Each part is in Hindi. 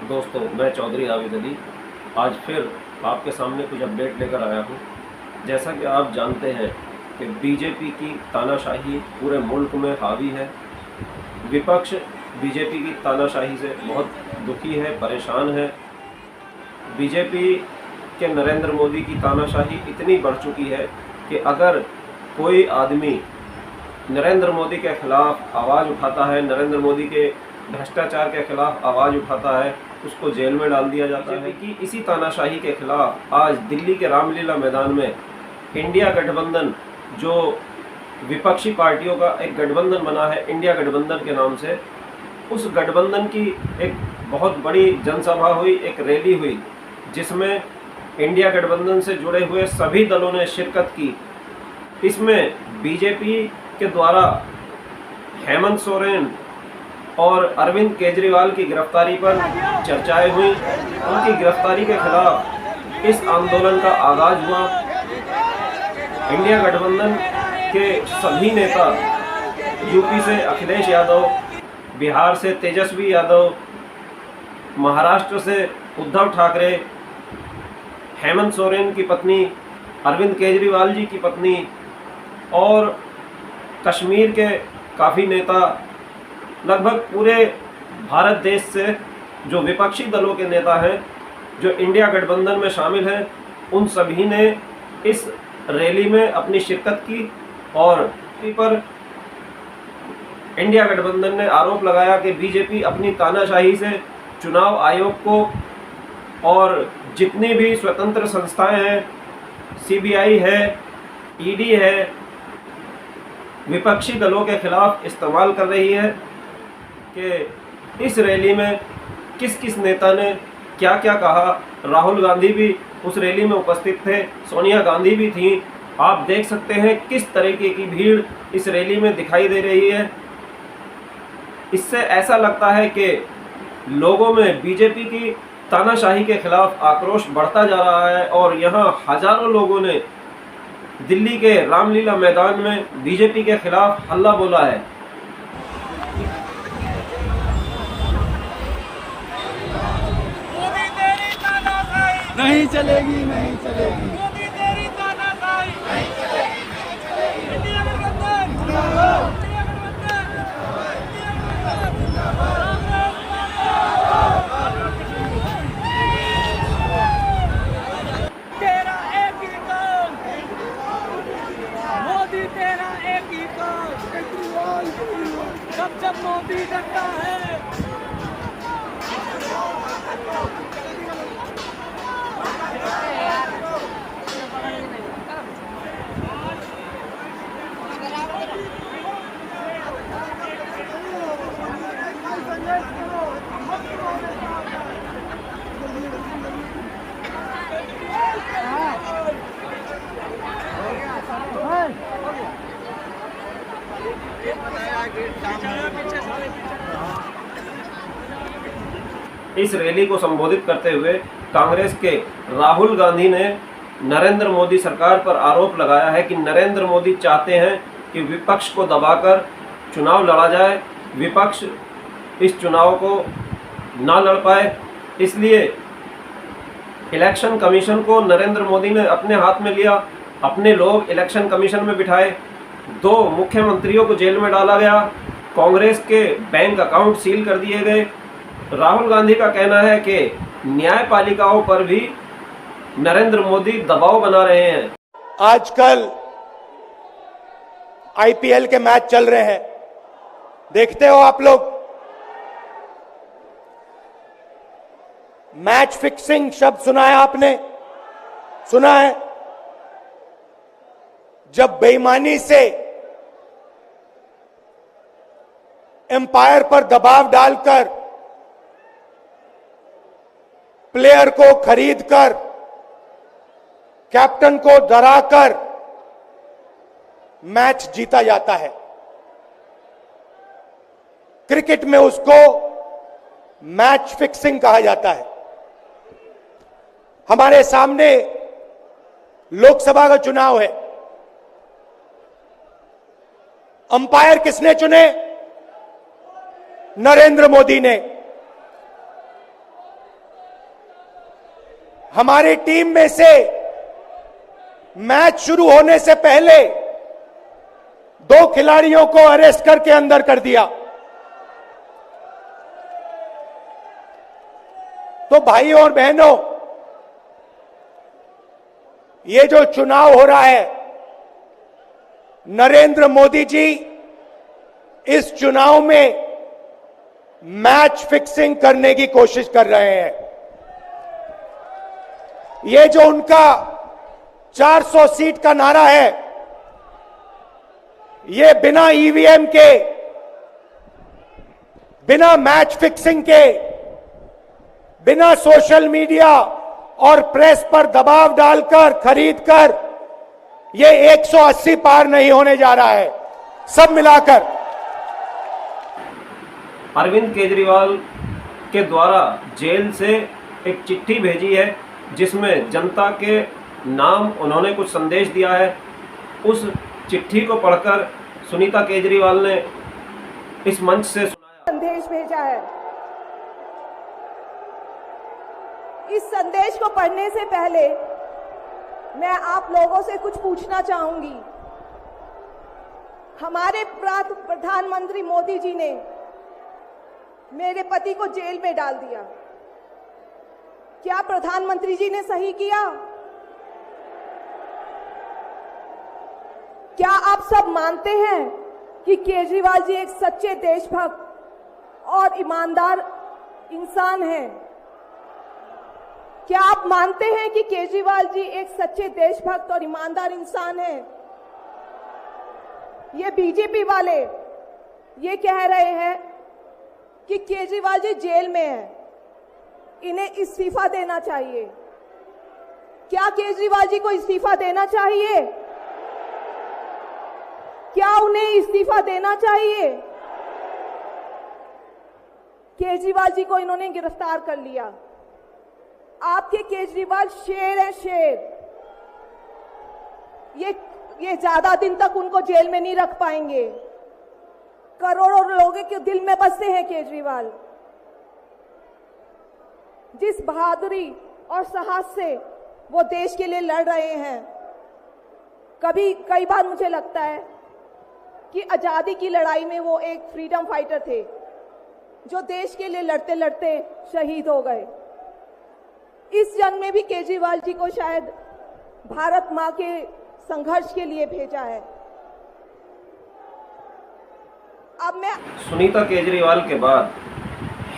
दोस्तों, मैं चौधरी आबिद अली आज फिर आपके सामने कुछ अपडेट लेकर आया हूँ। जैसा कि आप जानते हैं कि बीजेपी की तानाशाही पूरे मुल्क में हावी है। विपक्ष बीजेपी की तानाशाही से बहुत दुखी है, परेशान है। बीजेपी के नरेंद्र मोदी की तानाशाही इतनी बढ़ चुकी है कि अगर कोई आदमी नरेंद्र मोदी के खिलाफ आवाज़ उठाता है, नरेंद्र मोदी के भ्रष्टाचार के खिलाफ आवाज़ उठाता है, उसको जेल में डाल दिया जाता है। कि इसी तानाशाही के खिलाफ आज दिल्ली के रामलीला मैदान में इंडिया गठबंधन, जो विपक्षी पार्टियों का एक गठबंधन बना है इंडिया गठबंधन के नाम से, उस गठबंधन की एक बहुत बड़ी जनसभा हुई, एक रैली हुई, जिसमें इंडिया गठबंधन से जुड़े हुए सभी दलों ने शिरकत की। इसमें बीजेपी के द्वारा हेमंत सोरेन और अरविंद केजरीवाल की गिरफ्तारी पर चर्चाएं हुई। उनकी गिरफ्तारी के खिलाफ इस आंदोलन का आगाज हुआ। इंडिया गठबंधन के सभी नेता, यूपी से अखिलेश यादव, बिहार से तेजस्वी यादव, महाराष्ट्र से उद्धव ठाकरे, हेमंत सोरेन की पत्नी, अरविंद केजरीवाल जी की पत्नी और कश्मीर के काफ़ी नेता, लगभग पूरे भारत देश से जो विपक्षी दलों के नेता हैं, जो इंडिया गठबंधन में शामिल हैं, उन सभी ने इस रैली में अपनी शिरकत की। और पर इंडिया गठबंधन ने आरोप लगाया कि बीजेपी अपनी तानाशाही से चुनाव आयोग को और जितनी भी स्वतंत्र संस्थाएं हैं, सीबीआई है, ईडी है, विपक्षी दलों के खिलाफ इस्तेमाल कर रही है। कि इस रैली में किस किस नेता ने क्या क्या कहा। राहुल गांधी भी उस रैली में उपस्थित थे, सोनिया गांधी भी थी। आप देख सकते हैं किस तरीके की भीड़ इस रैली में दिखाई दे रही है। इससे ऐसा लगता है कि लोगों में बीजेपी की तानाशाही के खिलाफ आक्रोश बढ़ता जा रहा है और यहाँ हजारों लोगों ने दिल्ली के रामलीला मैदान में बीजेपी के खिलाफ हल्ला बोला है। नहीं चलेगी, नहीं चलेगी। मोदी तेरी तानाशाही नहीं चलेगी, नहीं चलेगी। इंडिया गठबंधन जिंदाबाद, इंडिया गठबंधन तेरा एक ही काम, मोदी तेरा एक ही काम, जब मोदी डरता है। इस रैली को संबोधित करते हुए कांग्रेस के राहुल गांधी ने नरेंद्र मोदी सरकार पर आरोप लगाया है कि नरेंद्र मोदी चाहते हैं कि विपक्ष को दबाकर चुनाव लड़ा जाए, विपक्ष इस चुनाव को ना लड़ पाए। इसलिए इलेक्शन कमीशन को नरेंद्र मोदी ने अपने हाथ में लिया, अपने लोग इलेक्शन कमीशन में बिठाए, 2 मुख्यमंत्रियों को जेल में डाला गया, कांग्रेस के बैंक अकाउंट सील कर दिए गए। राहुल गांधी का कहना है कि न्यायपालिकाओं पर भी नरेंद्र मोदी दबाव बना रहे हैं। आजकल आईपीएल के मैच चल रहे हैं, देखते हो आप लोग। मैच फिक्सिंग शब्द सुना है आपने? सुना है? जब बेईमानी से एम्पायर पर दबाव डालकर, प्लेयर को खरीदकर, कैप्टन को डराकर मैच जीता जाता है। क्रिकेट में उसको मैच फिक्सिंग कहा जाता है। हमारे सामने लोकसभा का चुनाव है। अंपायर किसने चुने? नरेंद्र मोदी ने। हमारी टीम में से मैच शुरू होने से पहले 2 खिलाड़ियों को अरेस्ट करके अंदर कर दिया। तो भाइयों और बहनों, ये जो चुनाव हो रहा है, नरेंद्र मोदी जी इस चुनाव में मैच फिक्सिंग करने की कोशिश कर रहे हैं। ये जो उनका 400 सीट का नारा है, ये बिना ईवीएम के, बिना मैच फिक्सिंग के, बिना सोशल मीडिया और प्रेस पर दबाव डालकर खरीदकर ये 180 पार नहीं होने जा रहा है। सब मिलाकर अरविंद केजरीवाल के द्वारा जेल से एक चिट्ठी भेजी है जिसमें जनता के नाम उन्होंने कुछ संदेश दिया है। उस चिट्ठी को पढ़कर सुनीता केजरीवाल ने इस मंच से सुनाया। संदेश भेजा है। इस संदेश को पढ़ने से पहले मैं आप लोगों से कुछ पूछना चाहूंगी। हमारे प्रधानमंत्री मोदी जी ने मेरे पति को जेल में डाल दिया। क्या प्रधानमंत्री जी ने सही किया? क्या आप सब मानते हैं कि केजरीवाल जी एक सच्चे देशभक्त और ईमानदार इंसान हैं? क्या आप मानते हैं कि केजरीवाल जी एक सच्चे देशभक्त और ईमानदार इंसान हैं? ये बीजेपी वाले ये कह रहे हैं कि केजरीवाल जी जेल में हैं, इन्हें इस्तीफा देना चाहिए। क्या केजरीवाल जी को इस्तीफा देना चाहिए? क्या उन्हें इस्तीफा देना चाहिए? केजरीवाल जी को इन्होंने गिरफ्तार कर लिया। आपके केजरीवाल शेर है, शेर। ये ज्यादा दिन तक उनको जेल में नहीं रख पाएंगे। करोड़ों लोगों के दिल में बसते हैं केजरीवाल। जिस बहादुरी और साहस से वो देश के लिए लड़ रहे हैं, कई बार मुझे लगता है कि आजादी की लड़ाई में वो एक फ्रीडम फाइटर थे जो देश के लिए लड़ते लड़ते शहीद हो गए। इस जंग में भी केजरीवाल जी को शायद भारत मां के संघर्ष के लिए भेजा है। अब मैं सुनीता केजरीवाल के बाद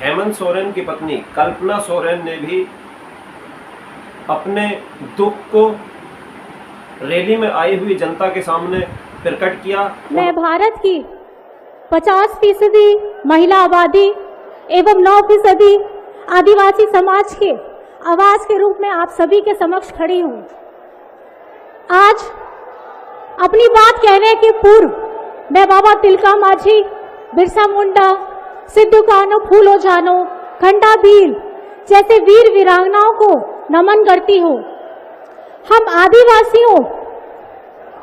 हेमंत सोरेन की पत्नी कल्पना सोरेन ने भी अपने दुख को रैली में आई हुई जनता के सामने प्रकट किया। मैं भारत की 50% महिला आबादी एवं 9% आदिवासी समाज के आवाज के रूप में आप सभी के समक्ष खड़ी हूँ। आज अपनी बात कहने के पूर्व मैं बाबा तिलका माझी, बिरसा मुंडा, सिद्धू कान्हू फूलो जानो, खंडा भील जैसे वीर वीरांगनाओं को नमन करती हूँ। हम आदिवासियों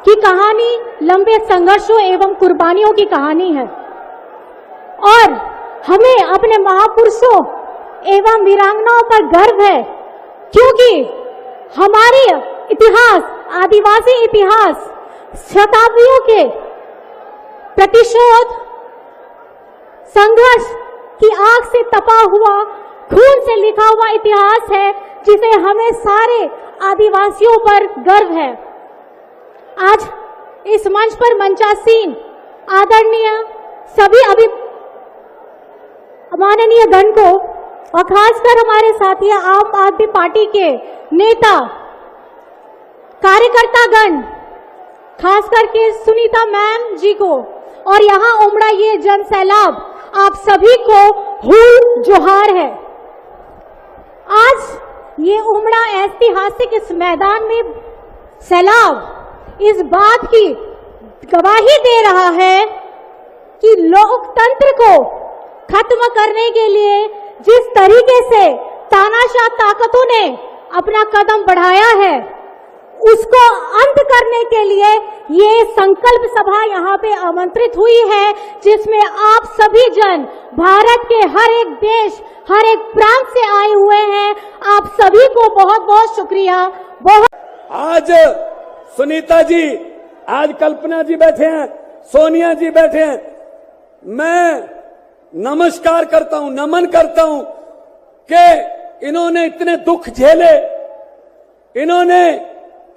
की कहानी लंबे संघर्षों एवं कुर्बानियों की कहानी है और हमें अपने महापुरुषों एवं वीरांगनाओं पर गर्व है, क्योंकि हमारे इतिहास, आदिवासी इतिहास शताब्दियों के प्रतिशोध संघर्ष की आग से तपा हुआ, खून से लिखा हुआ इतिहास है, जिसे हमें सारे आदिवासियों पर गर्व है। आज इस मंच पर मंचासीन आदरणीय सभी माननीय गण को और खासकर हमारे साथी आम आदमी पार्टी के नेता कार्यकर्ता गण, खास करके सुनीता मैम जी को और यहाँ उमड़ा ये जन सैलाब, आप सभी को हूल जोहार है। आज ये उमड़ा ऐतिहासिक इस मैदान में सैलाब इस बात की गवाही दे रहा है कि लोकतंत्र को खत्म करने के लिए जिस तरीके से तानाशाह ताकतों ने अपना कदम बढ़ाया है, उसको अंत करने के लिए ये संकल्प सभा यहाँ पे आमंत्रित हुई है, जिसमें आप सभी जन भारत के हर एक देश, हर एक प्रांत से आए हुए हैं। आप सभी को को बहुत बहुत शुक्रिया। बहुत आज सुनीता जी, आज कल्पना जी बैठे हैं, सोनिया जी बैठे हैं, मैं नमस्कार करता हूं, नमन करता हूं कि इन्होंने इतने दुख झेले, इन्होंने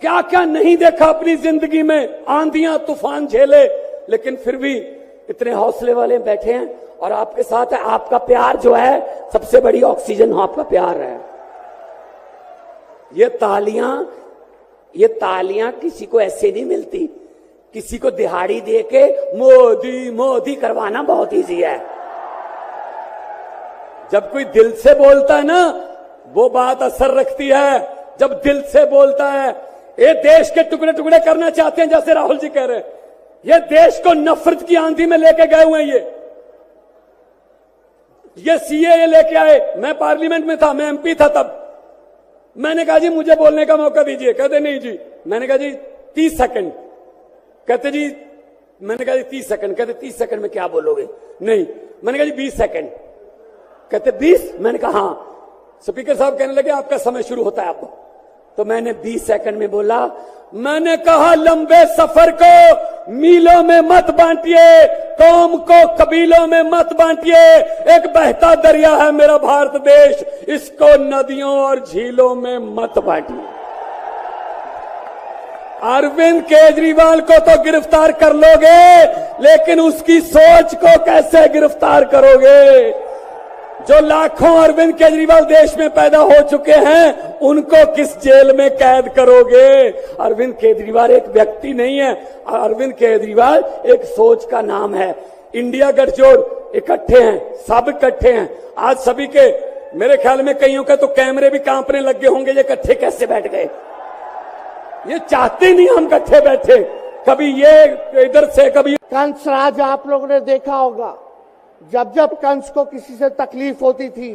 क्या क्या नहीं देखा अपनी जिंदगी में, आंधियां तूफान झेले, लेकिन फिर भी इतने हौसले वाले बैठे हैं और आपके साथ है। आपका प्यार जो है सबसे बड़ी ऑक्सीजन आपका प्यार है। ये तालियां किसी को ऐसे नहीं मिलती, किसी को दिहाड़ी दे के मोदी मोदी करवाना बहुत इजी है। जब कोई दिल से बोलता है ना, वो बात असर रखती है। जब दिल से बोलता है, ये देश के टुकड़े टुकड़े करना चाहते हैं, जैसे राहुल जी कह रहे हैं, ये देश को नफरत की आंधी में लेके गए हुए हैं। ये सीएए लेके आए, मैं पार्लियामेंट में था, मैं एमपी था तब। मैंने कहा जी मुझे बोलने का मौका दीजिए, कहते नहीं जी। मैंने कहा जी 30 सेकंड, कहते जी, मैंने कहा जी 30 सेकंड, कहते 30 सेकंड में क्या बोलोगे? नहीं, मैंने कहा जी 20 सेकंड, कहते 20, मैंने कहा हाँ। स्पीकर साहब कहने लगे आपका समय शुरू होता है अब। तो मैंने 20 सेकंड में बोला, मैंने कहा लंबे सफर को मीलों में मत बांटिए, कौम को कबीलों में मत बांटिए। एक बहता दरिया है मेरा भारत देश, इसको नदियों और झीलों में मत बांटिए। अरविंद केजरीवाल को तो गिरफ्तार कर लोगे, लेकिन उसकी सोच को कैसे गिरफ्तार करोगे? जो लाखों अरविंद केजरीवाल देश में पैदा हो चुके हैं, उनको किस जेल में कैद करोगे? अरविंद केजरीवाल एक व्यक्ति नहीं है, अरविंद केजरीवाल एक सोच का नाम है। इंडिया गठजोड़ इकट्ठे हैं, सब इकट्ठे हैं। आज सभी के, मेरे ख्याल में कईयों के तो कैमरे भी कांपने लग गए होंगे, ये इकट्ठे कैसे बैठ गए? ये चाहते नहीं हम इकट्ठे बैठे, कभी ये इधर से कभी। कंस राज आप लोगों ने देखा होगा, जब जब कंस को किसी से तकलीफ होती थी,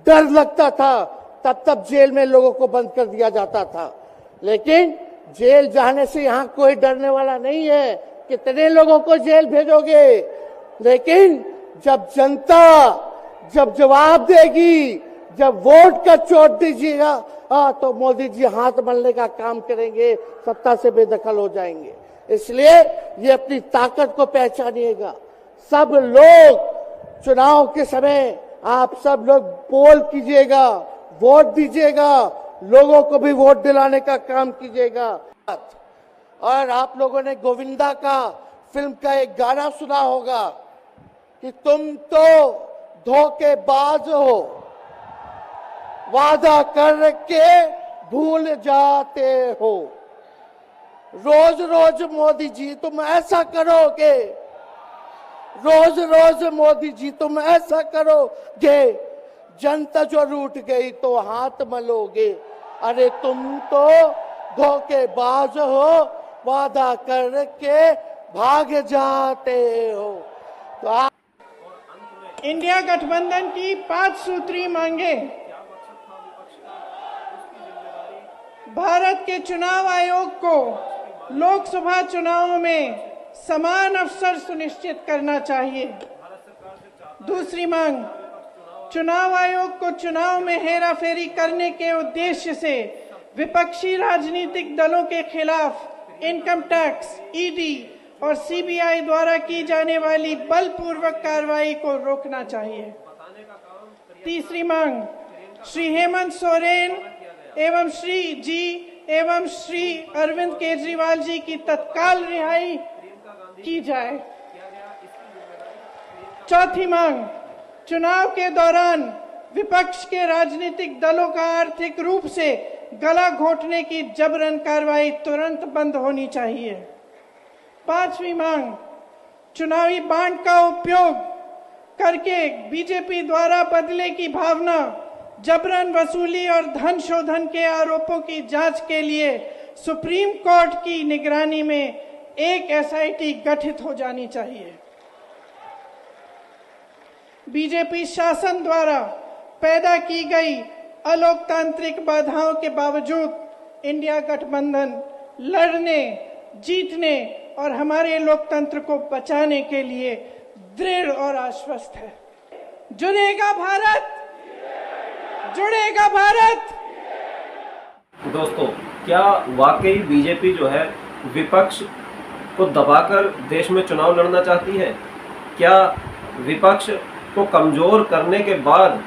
डर लगता था, तब तब जेल में लोगों को बंद कर दिया जाता था। लेकिन जेल जाने से यहां कोई डरने वाला नहीं है। कितने लोगों को जेल भेजोगे? लेकिन जब जनता जब जवाब देगी, जब वोट का चोट दीजिएगा, तो मोदी जी हाथ मलने का काम करेंगे, सत्ता से बेदखल हो जाएंगे। इसलिए ये अपनी ताकत को पहचानिएगा। सब लोग चुनाव के समय आप सब लोग पोल कीजिएगा, वोट दीजिएगा, लोगों को भी वोट दिलाने का काम कीजिएगा। और आप लोगों ने गोविंदा का फिल्म का एक गाना सुना होगा कि तुम तो धोखेबाज हो, वादा करके भूल जाते हो। रोज रोज मोदी जी तुम ऐसा करोगे, रोज रोज मोदी जी तुम ऐसा करोगे, जनता जो रूठ गई तो हाथ मलोगे। अरे तुम तो धोखेबाज हो, वादा करके भाग जाते हो। तो आप इंडिया गठबंधन की 5 सूत्री मांगे भारत के चुनाव आयोग को लोकसभा चुनावों में समान अवसर सुनिश्चित करना चाहिए। दूसरी मांग, चुनाव आयोग को चुनाव में हेराफेरी करने के उद्देश्य से विपक्षी राजनीतिक दलों के खिलाफ इनकम टैक्स, ईडी और सीबीआई द्वारा की जाने वाली बलपूर्वक कार्रवाई को रोकना चाहिए। तीसरी मांग, श्री हेमंत सोरेन एवं श्री अरविंद केजरीवाल जी की तत्काल रिहाई की जाए। चौथी मांग, चुनाव के दौरान विपक्ष के राजनीतिक दलों का आर्थिक रूप से गला घोंटने की जबरन कार्रवाई तुरंत बंद होनी चाहिए। पांचवी मांग, चुनावी बांड का उपयोग करके बीजेपी द्वारा बदले की भावना, जबरन वसूली और धन शोधन के आरोपों की जांच के लिए सुप्रीम कोर्ट की निगरानी में एक एसआईटी गठित हो जानी चाहिए। बीजेपी शासन द्वारा पैदा की गई अलोकतांत्रिक बाधाओं के बावजूद इंडिया गठबंधन लड़ने, जीतने और हमारे लोकतंत्र को बचाने के लिए दृढ़ और आश्वस्त है। जुड़ेगा भारत, जुड़ेगा भारत, दोस्तों, क्या वाकई बीजेपी जो है विपक्ष को दबाकर देश में चुनाव लड़ना चाहती है? क्या विपक्ष को कमज़ोर करने के बाद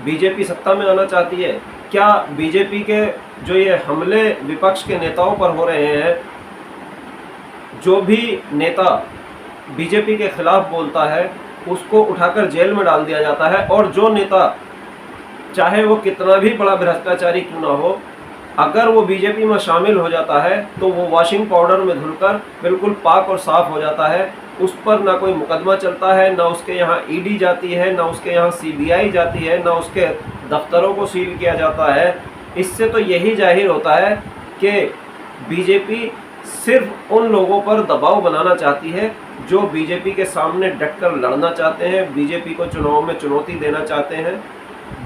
बीजेपी सत्ता में आना चाहती है? क्या बीजेपी के जो ये हमले विपक्ष के नेताओं पर हो रहे हैं, जो भी नेता बीजेपी के खिलाफ बोलता है उसको उठाकर जेल में डाल दिया जाता है, और जो नेता चाहे वो कितना भी बड़ा भ्रष्टाचारी क्यों ना हो, अगर वो बीजेपी में शामिल हो जाता है तो वो वॉशिंग पाउडर में धुलकर बिल्कुल पाक और साफ हो जाता है। उस पर ना कोई मुकदमा चलता है, ना उसके यहाँ ईडी जाती है, ना उसके यहाँ सीबीआई जाती है, ना उसके दफ्तरों को सील किया जाता है। इससे तो यही जाहिर होता है कि बीजेपी सिर्फ उन लोगों पर दबाव बनाना चाहती है जो बीजेपी के सामने डटकर लड़ना चाहते हैं, बीजेपी को चुनाव में चुनौती देना चाहते हैं,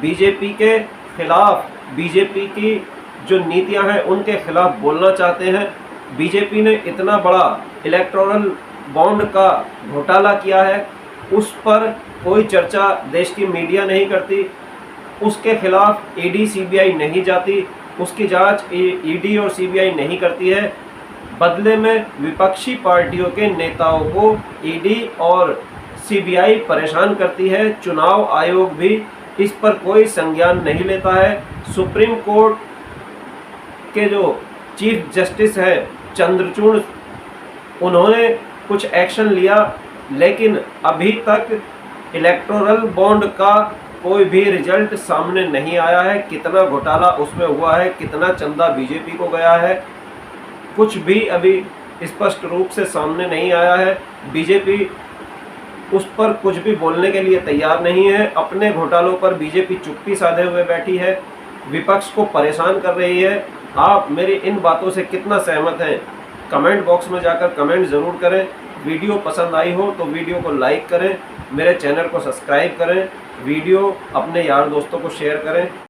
बीजेपी के खिलाफ, बीजेपी की जो नीतियां हैं उनके खिलाफ बोलना चाहते हैं। बीजेपी ने इतना बड़ा इलेक्टोरल बॉन्ड का घोटाला किया है, उस पर कोई चर्चा देश की मीडिया नहीं करती, उसके खिलाफ ईडी सीबीआई नहीं जाती, उसकी जांच ईडी और सीबीआई नहीं करती है। बदले में विपक्षी पार्टियों के नेताओं को ईडी और सीबीआई परेशान करती है। चुनाव आयोग भी इस पर कोई संज्ञान नहीं लेता है। सुप्रीम कोर्ट के जो चीफ जस्टिस है चंद्रचूड़, उन्होंने कुछ एक्शन लिया, लेकिन अभी तक इलेक्टोरल बॉन्ड का कोई भी रिजल्ट सामने नहीं आया है। कितना घोटाला उसमें हुआ है, कितना चंदा बीजेपी को गया है, कुछ भी अभी स्पष्ट रूप से सामने नहीं आया है। बीजेपी उस पर कुछ भी बोलने के लिए तैयार नहीं है। अपने घोटालों पर बीजेपी चुप्पी साधे हुए बैठी है, विपक्ष को परेशान कर रही है। आप मेरी इन बातों से कितना सहमत हैं, कमेंट बॉक्स में जाकर कमेंट ज़रूर करें। वीडियो पसंद आई हो तो वीडियो को लाइक करें, मेरे चैनल को सब्सक्राइब करें, वीडियो अपने यार दोस्तों को शेयर करें।